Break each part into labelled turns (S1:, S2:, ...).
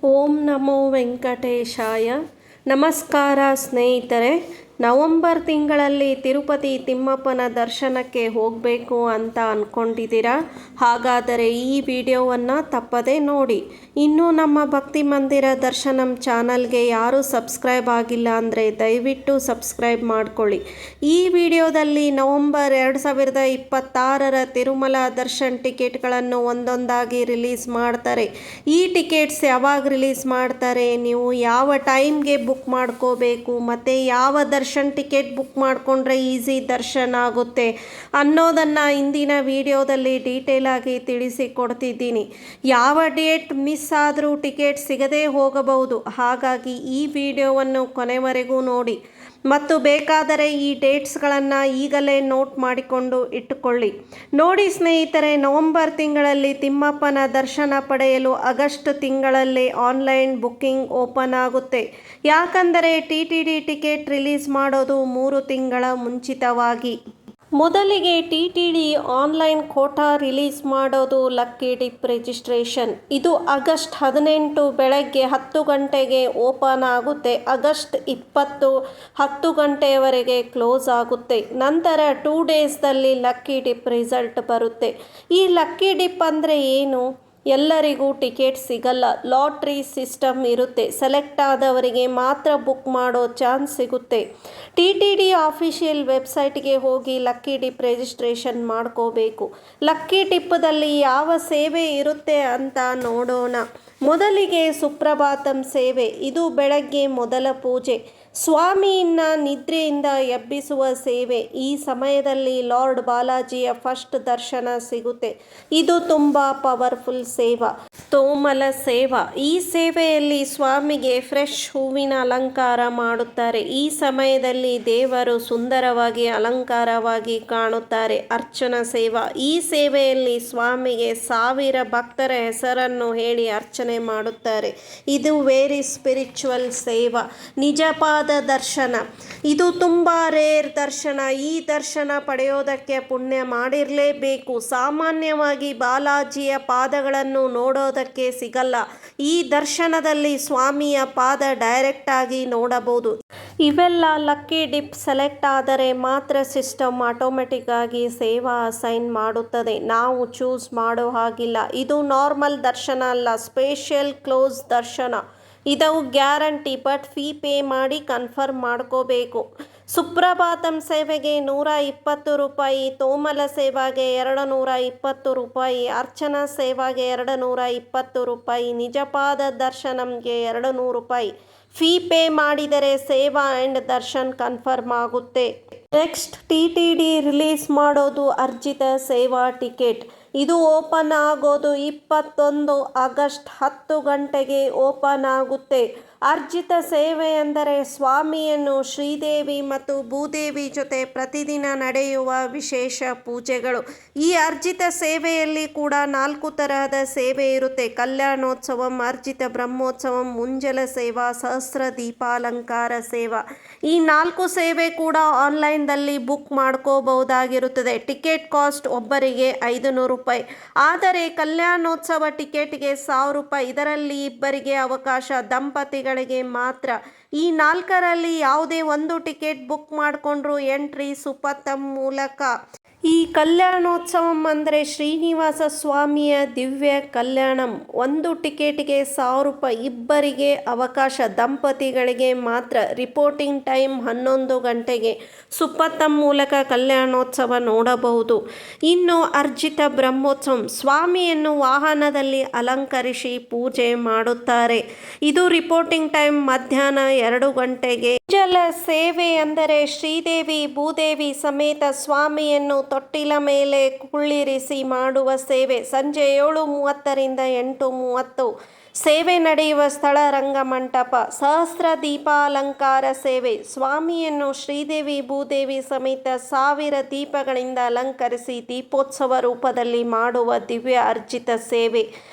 S1: ಓಂ ನಮೋ ವೆಂಕಟೇಶಾಯ. ನಮಸ್ಕಾರ ಸ್ನೇಹಿತರೆ. ನವಂಬರ್ ತಿಂಗಳಲ್ಲಿ ತಿರುಪತಿ ತಿಮ್ಮಪ್ಪನ ದರ್ಶನಕ್ಕೆ ಹೋಗಬೇಕು ಅಂತ ಅಂದ್ಕೊಂಡಿದ್ದೀರಾ? ಹಾಗಾದರೆ ಈ ವಿಡಿಯೋವನ್ನು ತಪ್ಪದೇ ನೋಡಿ. ಇನ್ನೂ ನಮ್ಮ ಭಕ್ತಿ ಮಂದಿರ ದರ್ಶನಂ ಚಾನಲ್ಗೆ ಯಾರೂ ಸಬ್ಸ್ಕ್ರೈಬ್ ಆಗಿಲ್ಲ ಅಂದರೆ ದಯವಿಟ್ಟು ಸಬ್ಸ್ಕ್ರೈಬ್ ಮಾಡ್ಕೊಳ್ಳಿ. ಈ ವಿಡಿಯೋದಲ್ಲಿ ನವಂಬರ್ 2026 ತಿರುಮಲ ದರ್ಶನ್ ಟಿಕೆಟ್ಗಳನ್ನು ಒಂದೊಂದಾಗಿ ರಿಲೀಸ್ ಮಾಡ್ತಾರೆ. ಈ ಟಿಕೆಟ್ಸ್ ಯಾವಾಗ ರಿಲೀಸ್ ಮಾಡ್ತಾರೆ, ನೀವು ಯಾವ ಟೈಮ್ಗೆ ಬುಕ್ ಮಾಡ್ಕೋಬೇಕು ಮತ್ತು ಯಾವ ದರ್ಶನ್ ಟಿಕೆಟ್ ಬುಕ್ ಮಾಡಿಕೊಂಡ್ರೆ ಈಸಿ ದರ್ಶನ ಆಗುತ್ತೆ ಅನ್ನೋದನ್ನು ಇಂದಿನ ವಿಡಿಯೋದಲ್ಲಿ ಡೀಟೇಲ್ ಆಗಿ ತಿಳಿಸಿಕೊಡ್ತಿದ್ದೀನಿ. ಯಾವ ಡೇಟ್ ಮಿಸ್ ಆದರೂ ಟಿಕೆಟ್ ಸಿಗದೇ ಹೋಗಬಹುದು. ಹಾಗಾಗಿ ಈ ವಿಡಿಯೋವನ್ನು ಕೊನೆವರೆಗೂ ನೋಡಿ ಮತ್ತು ಬೇಕಾದರೆ ಈ ಡೇಟ್ಸ್ಗಳನ್ನು ಈಗಲೇ ನೋಟ್ ಮಾಡಿಕೊಂಡು ಇಟ್ಟುಕೊಳ್ಳಿ. ನೋಡಿ ಸ್ನೇಹಿತರೆ, ನವಂಬರ್ ತಿಂಗಳಲ್ಲಿ ತಿಮ್ಮಪ್ಪನ ದರ್ಶನ ಪಡೆಯಲು ಆಗಸ್ಟ್ ತಿಂಗಳಲ್ಲಿ ಆನ್ಲೈನ್ ಬುಕ್ಕಿಂಗ್ ಓಪನ್ ಆಗುತ್ತೆ. ಯಾಕಂದರೆ TTD ಟಿಕೆಟ್ ರಿಲೀಸ್ ಮಾಡೋದು 3 ತಿಂಗಳ ಮುಂಚಿತವಾಗಿ. ಮೊದಲಿಗೆ TTD ಆನ್ಲೈನ್ ಕೋಟಾ ರಿಲೀಸ್ ಮಾಡೋದು ಲಕ್ಕಿ ಡಿಪ್ ರಿಜಿಸ್ಟ್ರೇಷನ್. ಇದು ಆಗಸ್ಟ್ 18 ಬೆಳಗ್ಗೆ 10 ಗಂಟೆಗೆ ಓಪನ್ ಆಗುತ್ತೆ. ಆಗಸ್ಟ್ 20 10 ಗಂಟೆಯವರೆಗೆ ಕ್ಲೋಸ್ ಆಗುತ್ತೆ. ನಂತರ 2 ಡೇಸ್ದಲ್ಲಿ ಲಕ್ಕಿ ಡಿಪ್ ರಿಸಲ್ಟ್ ಬರುತ್ತೆ. ಈ ಲಕ್ಕಿ ಡಿಪ್ ಅಂದರೆ ಏನು? ಎಲ್ಲರಿಗೂ ಟಿಕೆಟ್ ಸಿಗಲ್ಲ. ಲಾಟ್ರಿ ಸಿಸ್ಟಮ್ ಇರುತ್ತೆ. ಸೆಲೆಕ್ಟ್ ಆದವರಿಗೆ ಮಾತ್ರ ಬುಕ್ ಮಾಡೋ ಚಾನ್ಸ್ ಸಿಗುತ್ತೆ. TTD ಆಫಿಷಿಯಲ್ ವೆಬ್ಸೈಟ್ಗೆ ಹೋಗಿ ಲಕ್ಕಿ ಡಿಪ್ ರಿಜಿಸ್ಟ್ರೇಷನ್ ಮಾಡ್ಕೋಬೇಕು. ಲಕ್ಕಿ ಡಿಪ್ಪದಲ್ಲಿ ಯಾವ ಸೇವೆ ಇರುತ್ತೆ ಅಂತ ನೋಡೋಣ. ಮೊದಲಿಗೆ ಸುಪ್ರಭಾತಂ ಸೇವೆ. ಇದು ಬೆಳಗ್ಗೆ ಮೊದಲ ಪೂಜೆ. ಸ್ವಾಮಿಯನ್ನ ನಿದ್ರೆಯಿಂದ ಎಬ್ಬಿಸುವ ಸೇವೆ. ಈ ಸಮಯದಲ್ಲಿ ಲಾರ್ಡ್ ಬಾಲಾಜಿಯ ಫಸ್ಟ್ ದರ್ಶನ ಸಿಗುತ್ತೆ. ಇದು ತುಂಬ ಪವರ್ಫುಲ್ ಸೇವಾ. ತೋಮಲ ಸೇವಾ. ಈ ಸೇವೆಯಲ್ಲಿ ಸ್ವಾಮಿಗೆ ಫ್ರೆಶ್ ಹೂವಿನ ಅಲಂಕಾರ ಮಾಡುತ್ತಾರೆ. ಈ ಸಮಯದಲ್ಲಿ ದೇವರು ಸುಂದರವಾಗಿ ಅಲಂಕಾರವಾಗಿ ಕಾಣುತ್ತಾರೆ. ಅರ್ಚನಾ ಸೇವಾ. ಈ ಸೇವೆಯಲ್ಲಿ ಸ್ವಾಮಿಗೆ 1000 ಭಕ್ತರ ಹೆಸರನ್ನು ಹೇಳಿ ಅರ್ಚನೆ ಮಾಡುತ್ತಾರೆ. ಇದು ವೆರಿ ಸ್ಪಿರಿಚುವಲ್ ಸೇವಾ. ನಿಜಪಾದ ದರ್ಶನ. ಇದು ತುಂಬ ರೇರ್ ದರ್ಶನ. ಈ ದರ್ಶನ ಪಡೆಯೋದಕ್ಕೆ ಪುಣ್ಯ ಮಾಡಿರಲೇಬೇಕು. ಸಾಮಾನ್ಯವಾಗಿ ಬಾಲಾಜಿಯ ಪಾದಗಳನ್ನು ನೋಡೋದಕ್ಕೆ ಸಿಗಲ್ಲ. ಈ ದರ್ಶನದಲ್ಲಿ ಸ್ವಾಮಿಯ ಪಾದ ಡೈರೆಕ್ಟ್ ಆಗಿ ನೋಡಬಹುದು. ಇವೆಲ್ಲ ಲಕ್ಕಿ ಡಿಪ್ ಸೆಲೆಕ್ಟ್ ಆದರೆ ಮಾತ್ರ ಸಿಸ್ಟಮ್ ಆಟೋಮೆಟಿಕ್ ಆಗಿ ಸೇವಾ ಅಸೈನ್ ಮಾಡುತ್ತದೆ. ನಾವು ಚೂಸ್ ಮಾಡೋ ಹಾಗಿಲ್ಲ. ಇದು ನಾರ್ಮಲ್ ದರ್ಶನ ಅಲ್ಲ, ಸ್ಪೆಷಲ್ ಕ್ಲೋಸ್ ದರ್ಶನ. ಇದು ಗ್ಯಾರಂಟಿ. ಬಟ್ ಫೀ ಪೇ ಮಾಡಿ ಕನ್ಫರ್ಮ್ ಮಾಡ್ಕೋಬೇಕು. ಸುಪ್ರಭಾತಂ ಸೇವೆಗೆ 120 ರೂಪಾಯಿ, ತೋಮಲ ಸೇವಾಗೆ 220 ರೂಪಾಯಿ, ಅರ್ಚನಾ ಸೇವಾಗೆ 220 ರೂಪಾಯಿ, ನಿಜಪಾದ ದರ್ಶನಂಗೆ 200 ರೂಪಾಯಿ. ಫೀ ಪೇ ಮಾಡಿದರೆ ಸೇವಾ ಆ್ಯಂಡ್ ದರ್ಶನ್ ಕನ್ಫರ್ಮ್ ಆಗುತ್ತೆ. ನೆಕ್ಸ್ಟ್ TTD ರಿಲೀಸ್ ಮಾಡೋದು ಅರ್ಜಿತ ಸೇವಾ ಟಿಕೆಟ್. ಇದು ಓಪನ್ ಆಗೋದು 21 ಆಗಸ್ಟ್ 10 ಗಂಟೆಗೆ ಓಪನ್ ಆಗುತ್ತೆ. ಅರ್ಜಿತ ಸೇವೆ ಎಂದರೆ ಸ್ವಾಮಿಯನ್ನು ಶ್ರೀದೇವಿ ಮತ್ತು ಭೂದೇವಿ ಜೊತೆ ಪ್ರತಿದಿನ ನಡೆಯುವ ವಿಶೇಷ ಪೂಜೆಗಳು. ಈ ಅರ್ಜಿತ ಸೇವೆಯಲ್ಲಿ ಕೂಡ 4 ತರಹದ ಸೇವೆ ಇರುತ್ತೆ. ಕಲ್ಯಾಣೋತ್ಸವಂ, ಅರ್ಜಿತ ಬ್ರಹ್ಮೋತ್ಸವಂ, ಮುಂಜಲ ಸೇವಾ, ಸಹಸ್ರ ದೀಪಾಲಂಕಾರ ಸೇವಾ. ಈ 4 ಸೇವೆ ಕೂಡ ಆನ್ಲೈನ್ದಲ್ಲಿ ಬುಕ್ ಮಾಡ್ಕೋಬಹುದಾಗಿರುತ್ತದೆ. ಟಿಕೆಟ್ ಕಾಸ್ಟ್ ಒಬ್ಬರಿಗೆ 500 ರೂಪಾಯಿ. ಆದರೆ ಕಲ್ಯಾಣೋತ್ಸವ ಟಿಕೆಟ್ಗೆ 1000 ರೂಪಾಯಿ. ಇದರಲ್ಲಿ ಇಬ್ಬರಿಗೆ ಅವಕಾಶ, ದಂಪತಿಗಳಿಗೆ ಮಾತ್ರ. ಈ 4ರಲ್ಲಿ ಯಾವುದೇ ಒಂದು ಟಿಕೆಟ್ ಬುಕ್ ಮಾಡಿಕೊಂಡ್ರು ಎಂಟ್ರಿ ಸುಪಥಂ ಮೂಲಕ. ಈ ಕಲ್ಯಾಣೋತ್ಸವಂ ಅಂದರೆ ಶ್ರೀನಿವಾಸ ಸ್ವಾಮಿಯ ದಿವ್ಯ ಕಲ್ಯಾಣಂ. ಒಂದು ಟಿಕೆಟ್ಗೆ 1000 ರೂಪಾಯಿ. ಇಬ್ಬರಿಗೆ ಅವಕಾಶ, ದಂಪತಿಗಳಿಗೆ ಮಾತ್ರ. ರಿಪೋರ್ಟಿಂಗ್ ಟೈಮ್ 11 ಗಂಟೆಗೆ. ಸುಪಥಂ ಮೂಲಕ ಕಲ್ಯಾಣೋತ್ಸವ ನೋಡಬಹುದು. ಇನ್ನು ಅರ್ಜಿತ ಬ್ರಹ್ಮೋತ್ಸವಂ, ಸ್ವಾಮಿಯನ್ನು ವಾಹನದಲ್ಲಿ ಅಲಂಕರಿಸಿ ಪೂಜೆ ಮಾಡುತ್ತಾರೆ. ಇದು ರಿಪೋರ್ಟಿಂಗ್ ಟೈಮ್ ಮಧ್ಯಾಹ್ನ 2 ಗಂಟೆಗೆ. ಮುಂಜಲ ಸೇವೆ ಅಂದರೆ ಶ್ರೀದೇವಿ ಭೂದೇವಿ ಸಮೇತ ಸ್ವಾಮಿಯನ್ನು ತೊಟ್ಟಿಲ ಮೇಲೆ ಕುಳ್ಳಿರಿಸಿ ಮಾಡುವ ಸೇವೆ. ಸಂಜೆ 7:30ರಿಂದ 8:30. ಸೇವೆ ನಡೆಯುವ ಸ್ಥಳ ರಂಗಮಂಟಪ. ಸಹಸ್ರ ದೀಪಾಲಂಕಾರ ಸೇವೆ. ಸ್ವಾಮಿಯನ್ನು ಶ್ರೀದೇವಿ ಭೂದೇವಿ ಸಮೇತ 1000 ದೀಪಗಳಿಂದ ಅಲಂಕರಿಸಿ ದೀಪೋತ್ಸವ ರೂಪದಲ್ಲಿ ಮಾಡುವ ದಿವ್ಯ ಅರ್ಜಿತ ಸೇವೆ.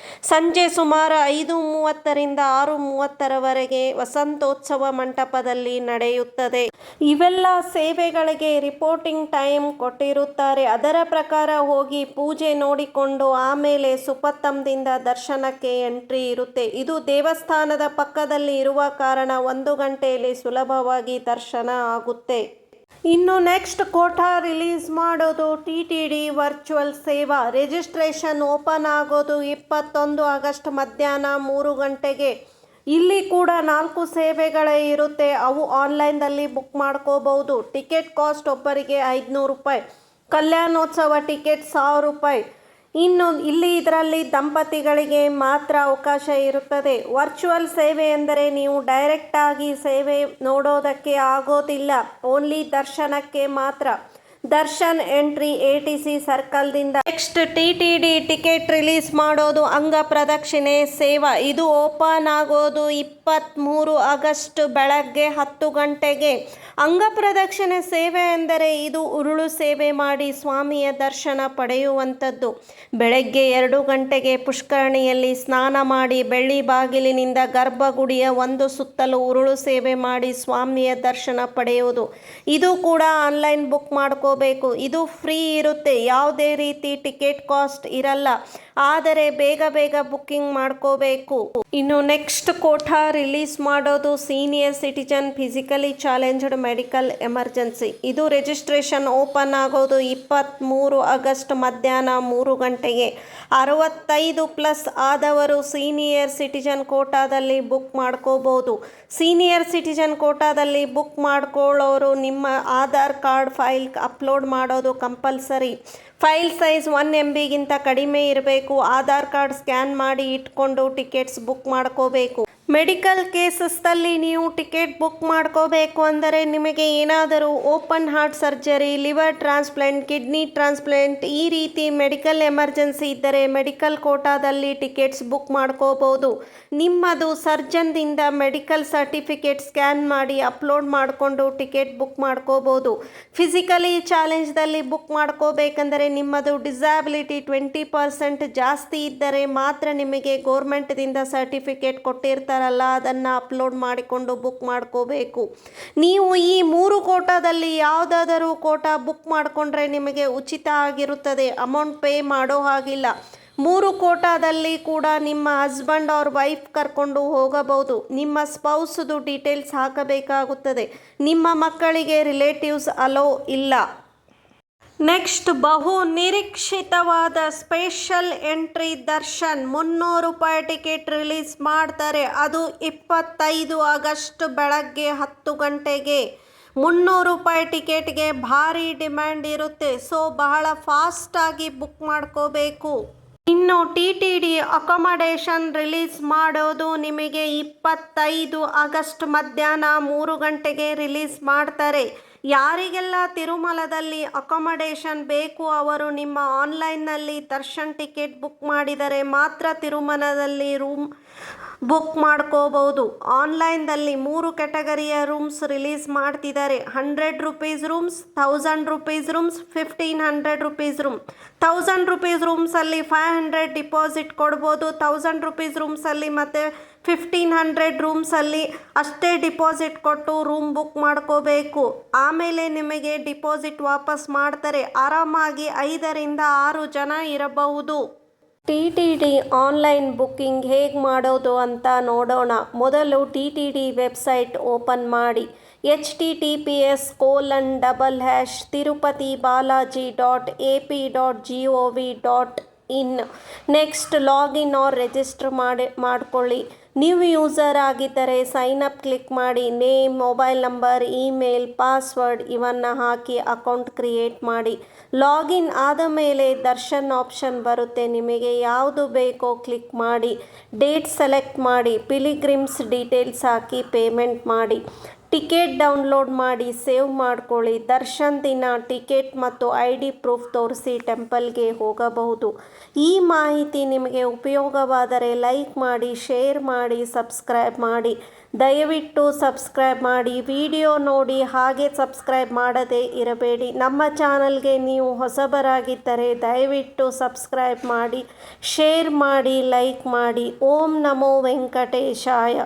S1: ಸಂಜೆ ಸುಮಾರು 5:30ರಿಂದ 6:30ರವರೆಗೆ ವಸಂತೋತ್ಸವ ಮಂಟಪದಲ್ಲಿ ನಡೆಯುತ್ತದೆ. ಇವೆಲ್ಲ ಸೇವೆಗಳಿಗೆ ರಿಪೋರ್ಟಿಂಗ್ ಟೈಮ್ ಕೊಟ್ಟಿರುತ್ತಾರೆ. ಅದರ ಪ್ರಕಾರ ಹೋಗಿ ಪೂಜೆ ನೋಡಿಕೊಂಡು ಆಮೇಲೆ ಸುಪಥಂದಿಂದ ದರ್ಶನಕ್ಕೆ ಎಂಟ್ರಿ ಇರುತ್ತೆ. ಇರುತ್ತೆ. ಇದು ದೇವಸ್ಥಾನದ ಪಕ್ಕದಲ್ಲಿ ಇರುವ ಕಾರಣ 1 ಗಂಟೆಯಲ್ಲಿ ಸುಲಭವಾಗಿ ದರ್ಶನ ಆಗುತ್ತೆ. ಇನ್ನು ನೆಕ್ಸ್ಟ್ ಕೋಟಾ ರಿಲೀಸ್ ಮಾಡೋದು TTD ವರ್ಚುವಲ್ ಸೇವಾ. ರಿಜಿಸ್ಟ್ರೇಷನ್ ಓಪನ್ ಆಗೋದು 21 ಆಗಸ್ಟ್ ಮಧ್ಯಾಹ್ನ 3 ಗಂಟೆಗೆ. ಇಲ್ಲಿ ಕೂಡ 4 ಸೇವೆಗಳೇ ಇರುತ್ತೆ. ಅವು ಆನ್ಲೈನ್ದಲ್ಲಿ ಬುಕ್ ಮಾಡ್ಕೋಬಹುದು. ಟಿಕೆಟ್ ಕಾಸ್ಟ್ ಒಬ್ಬರಿಗೆ 500 ರೂಪಾಯಿ. ಕಲ್ಯಾಣೋತ್ಸವ ಟಿಕೆಟ್ 1000 ರೂಪಾಯಿ. ಇನ್ನು ಇದರಲ್ಲಿ ದಂಪತಿಗಳಿಗೆ ಮಾತ್ರ ಅವಕಾಶ ಇರುತ್ತದೆ. ವರ್ಚುವಲ್ ಸೇವೆ ಎಂದರೆ ನೀವು ಡೈರೆಕ್ಟಾಗಿ ಸೇವೆ ನೋಡೋದಕ್ಕೆ ಆಗೋದಿಲ್ಲ, ಓನ್ಲಿ ದರ್ಶನಕ್ಕೆ ಮಾತ್ರ. ದರ್ಶನ್ ಎಂಟ್ರಿ ATC ಸರ್ಕಲ್ದಿಂದ. ನೆಕ್ಸ್ಟ್ TTD ಟಿಕೆಟ್ ರಿಲೀಸ್ ಮಾಡೋದು ಅಂಗ ಪ್ರದಕ್ಷಿಣೆ ಸೇವಾ. ಇದು ಓಪನ್ ಆಗೋದು 23 ಆಗಸ್ಟ್ ಬೆಳಗ್ಗೆ 10 ಗಂಟೆಗೆ. ಅಂಗ ಪ್ರದಕ್ಷಿಣೆ ಸೇವೆ ಎಂದರೆ ಇದು ಉರುಳು ಸೇವೆ ಮಾಡಿ ಸ್ವಾಮಿಯ ದರ್ಶನ ಪಡೆಯುವಂಥದ್ದು. ಬೆಳಗ್ಗೆ 2 ಗಂಟೆಗೆ ಪುಷ್ಕರಣಿಯಲ್ಲಿ ಸ್ನಾನ ಮಾಡಿ ಬೆಳ್ಳಿ ಬಾಗಿಲಿನಿಂದ ಗರ್ಭಗುಡಿಯ ಒಂದು ಸುತ್ತಲೂ ಉರುಳು ಸೇವೆ ಮಾಡಿ ಸ್ವಾಮಿಯ ದರ್ಶನ ಪಡೆಯುವುದು. ಇದು ಕೂಡ ಆನ್ಲೈನ್ ಬುಕ್ ಮಾಡ್ಕೋಬೇಕು. ಇದು ಫ್ರೀ ಇರುತ್ತೆ, ಯಾವುದೇ ರೀತಿ ಟಿಕೆಟ್ ಕಾಸ್ಟ್ ಇರಲ್ಲ. ಆದರೆ ಬೇಗ ಬುಕ್ಕಿಂಗ್ ಮಾಡ್ಕೋಬೇಕು. ಇನ್ನು ನೆಕ್ಸ್ಟ್ ಕೋಟಾ ರಿಲೀಸ್ ಮಾಡೋದು senior citizen physically challenged medical emergency. ಇದು ರಿಜಿಸ್ಟ್ರೇಷನ್ ಓಪನ್ ಆಗೋದು 23 ಆಗಸ್ಟ್ ಮಧ್ಯಾಹ್ನ 3 ಗಂಟೆಗೆ. 65+ ಆದವರು ಸೀನಿಯರ್ ಸಿಟಿಜನ್ ಕೋಟಾದಲ್ಲಿ ಬುಕ್ ಮಾಡ್ಕೋಬಹುದು. ಸೀನಿಯರ್ ಸಿಟಿಜನ್ ಕೋಟಾದಲ್ಲಿ ಬುಕ್ ಮಾಡ್ಕೊಳ್ಳೋರು ನಿಮ್ಮ ಆಧಾರ್ ಕಾರ್ಡ್ ಫೈಲ್ ಅಪ್ಲೋಡ್ ಮಾಡೋದು ಕಂಪಲ್ಸರಿ. ಫೈಲ್ ಸೈಜ್ 1 MB ಕಡಿಮೆ ಇರಬೇಕು. ಆಧಾರ್ ಕಾರ್ಡ್ ಸ್ಕ್ಯಾನ್ ಮಾಡಿ ಇಟ್ಕೊಂಡು ಟಿಕೆಟ್ಸ್ ಬುಕ್ ಮಾಡ್ಕೋಬೇಕು. ಮೆಡಿಕಲ್ ಕೇಸಸ್ದಲ್ಲಿ ನೀವು ಟಿಕೆಟ್ ಬುಕ್ ಮಾಡ್ಕೋಬೇಕು ಅಂದರೆ ನಿಮಗೆ ಏನಾದರೂ open heart surgery, liver transplant, kidney transplant ಈ ರೀತಿ ಮೆಡಿಕಲ್ ಎಮರ್ಜೆನ್ಸಿ ಇದ್ದರೆ ಮೆಡಿಕಲ್ ಕೋಟಾದಲ್ಲಿ ಟಿಕೆಟ್ಸ್ ಬುಕ್ ಮಾಡ್ಕೋಬೋದು. ನಿಮ್ಮದು ಸರ್ಜನ್ದಿಂದ ಮೆಡಿಕಲ್ ಸರ್ಟಿಫಿಕೇಟ್ ಸ್ಕ್ಯಾನ್ ಮಾಡಿ ಅಪ್ಲೋಡ್ ಮಾಡಿಕೊಂಡು ಟಿಕೆಟ್ ಬುಕ್ ಮಾಡ್ಕೋಬೋದು. ಫಿಸಿಕಲಿ ಚಾಲೆಂಜ್ದಲ್ಲಿ ಬುಕ್ ಮಾಡ್ಕೋಬೇಕಂದರೆ ನಿಮ್ಮದು ಡಿಸಬಿಲಿಟಿ 20% ಜಾಸ್ತಿ ಇದ್ದರೆ ಮಾತ್ರ ನಿಮಗೆ ಗೋರ್ಮೆಂಟ್ದಿಂದ ಸರ್ಟಿಫಿಕೇಟ್ ಕೊಟ್ಟಿರ್ತಾರೆ, ಅದನ್ನು ಅಪ್ಲೋಡ್ ಮಾಡಿಕೊಂಡು ಬುಕ್ ಮಾಡ್ಕೋಬೇಕು. ನೀವು ಈ 3 ಕೋಟಾದಲ್ಲಿ ಯಾವುದಾದರೂ ಕೋಟಾ ಬುಕ್ ಮಾಡಿಕೊಂಡ್ರೆ ನಿಮಗೆ ಉಚಿತ ಆಗಿರುತ್ತದೆ, ಅಮೌಂಟ್ ಪೇ ಮಾಡೋ ಹಾಗಿಲ್ಲ. 3 ಕೋಟಾದಲ್ಲಿ ಕೂಡ ನಿಮ್ಮ ಹಸ್ಬೆಂಡ್ ಆರ್ ವೈಫ್ ಕರ್ಕೊಂಡು ಹೋಗಬಹುದು. ನಿಮ್ಮ ಸ್ಪೌಸ್ದು ಡೀಟೇಲ್ಸ್ ಹಾಕಬೇಕಾಗುತ್ತದೆ. ನಿಮ್ಮ ಮಕ್ಕಳಿಗೆ ರಿಲೇಟಿವ್ಸ್ ಅಲೋ ಇಲ್ಲ. ನೆಕ್ಸ್ಟ್ ಬಹು ನಿರೀಕ್ಷಿತವಾದ ಸ್ಪೆಷಲ್ ಎಂಟ್ರಿ ದರ್ಶನ್ 300 ರೂಪಾಯಿ ಟಿಕೆಟ್ ರಿಲೀಸ್ ಮಾಡ್ತಾರೆ. ಅದು 25 ಆಗಸ್ಟ್ ಬೆಳಗ್ಗೆ 10 ಗಂಟೆಗೆ. 300 ರೂಪಾಯಿ ಟಿಕೆಟ್ಗೆ ಭಾರಿ ಡಿಮ್ಯಾಂಡ್ ಇರುತ್ತೆ. ಸೊ ಬಹಳ ಫಾಸ್ಟಾಗಿ ಬುಕ್ ಮಾಡ್ಕೋಬೇಕು. ಇನ್ನು TTD ಅಕೊಮಡೇಷನ್ ರಿಲೀಸ್ ಮಾಡೋದು ನಿಮಗೆ 25 ಆಗಸ್ಟ್ ಮಧ್ಯಾಹ್ನ 3 ಗಂಟೆಗೆ ರಿಲೀಸ್ ಮಾಡ್ತಾರೆ. ಯಾರಿಗೆಲ್ಲ ತಿರುಮಲದಲ್ಲಿ ಅಕೊಮಡೇಷನ್ ಬೇಕು ಅವರು ನಿಮ್ಮ ಆನ್ಲೈನ್ನಲ್ಲಿ ದರ್ಶನ್ ಟಿಕೆಟ್ ಬುಕ್ ಮಾಡಿದರೆ ಮಾತ್ರ ತಿರುಮಲದಲ್ಲಿ ರೂಮ್ ಬುಕ್ ಮಾಡ್ಕೋಬಹುದು. ಆನ್ಲೈನ್ದಲ್ಲಿ 3 ಕ್ಯಾಟಗರಿಯ ರೂಮ್ಸ್ ರಿಲೀಸ್ ಮಾಡ್ತಿದ್ದಾರೆ. 100 rupees rooms, 1000 rupees rooms, 1500 rupees room. 1000 rupees ರೂಮ್ಸಲ್ಲಿ 500 ಡಿಪಾಸಿಟ್ ಕೊಡ್ಬೋದು. 1000 ರೂಪೀಸ್ ರೂಮ್ಸಲ್ಲಿ ಮತ್ತು 1500 ರೂಮ್ಸಲ್ಲಿ ಅಷ್ಟೇ ಡಿಪಾಸಿಟ್ ಕೊಟ್ಟು ರೂಮ್ ಬುಕ್ ಮಾಡ್ಕೋಬೇಕು. ಆಮೇಲೆ ನಿಮಗೆ ಡಿಪಾಸಿಟ್ ವಾಪಸ್ ಮಾಡ್ತಾರೆ. ಆರಾಮಾಗಿ 5 ರಿಂದ 6 ಜನ ಇರಬಹುದು. TTD ಆನ್ಲೈನ್ ಬುಕ್ಕಿಂಗ್ ಹೇಗೆ ಮಾಡೋದು ಅಂತ ನೋಡೋಣ. ಮೊದಲು TTD ವೆಬ್ಸೈಟ್ ಓಪನ್ ಮಾಡಿ. https://tirupatibalaji.ap.gov.in. Next login or register ಮಾಡ್ಕೊಳ್ಳಿ. ನ್ಯೂ ಯೂಸರ್ ಆಗಿದ್ದರೆ ಸೈನ್ ಅಪ್ ಕ್ಲಿಕ್ ಮಾಡಿ. Name, mobile number, email, password ಇವನ್ನು ಹಾಕಿ ಅಕೌಂಟ್ ಕ್ರಿಯೇಟ್ ಮಾಡಿ. ಲಾಗಿನ್ ಆದ ಮೇಲೆ ದರ್ಶನ್ ಆಪ್ಷನ್ ಬರುತ್ತೆ. ನಿಮಗೆ ಯಾವುದು ಬೇಕೋ ಕ್ಲಿಕ್ ಮಾಡಿ. ಡೇಟ್ ಸೆಲೆಕ್ಟ್ ಮಾಡಿ. ಪಿಲಿಗ್ರಿಮ್ಸ್ ಡೀಟೇಲ್ಸ್ ಹಾಕಿ ಪೇಮೆಂಟ್ ಮಾಡಿ. ಟಿಕೆಟ್ ಡೌನ್ಲೋಡ್ ಮಾಡಿ ಸೇವ್ ಮಾಡ್ಕೊಳ್ಳಿ. ದರ್ಶನ್ ದಿನ ಟಿಕೆಟ್ ಮತ್ತು ID ಪ್ರೂಫ್ ತೋರಿಸಿ ಟೆಂಪಲ್ಗೆ ಹೋಗಬಹುದು. ಈ ಮಾಹಿತಿ ನಿಮಗೆ ಉಪಯೋಗವಾದರೆ ಲೈಕ್ ಮಾಡಿ, ಶೇರ್ ಮಾಡಿ, ಸಬ್ಸ್ಕ್ರೈಬ್ ಮಾಡಿ. ದಯವಿಟ್ಟು ಸಬ್ಸ್ಕ್ರೈಬ್ ಮಾಡಿ. ವಿಡಿಯೋ ನೋಡಿ ಹಾಗೆ ಸಬ್ಸ್ಕ್ರೈಬ್ ಮಾಡದೇ ಇರಬೇಡಿ. ನಮ್ಮ ಚಾನಲ್ಗೆ ನೀವು ಹೊಸಬರಾಗಿದ್ದರೆ ದಯವಿಟ್ಟು ಸಬ್ಸ್ಕ್ರೈಬ್ ಮಾಡಿ, ಶೇರ್ ಮಾಡಿ, ಲೈಕ್ ಮಾಡಿ. ಓಂ ನಮೋ ವೆಂಕಟೇಶಾಯ.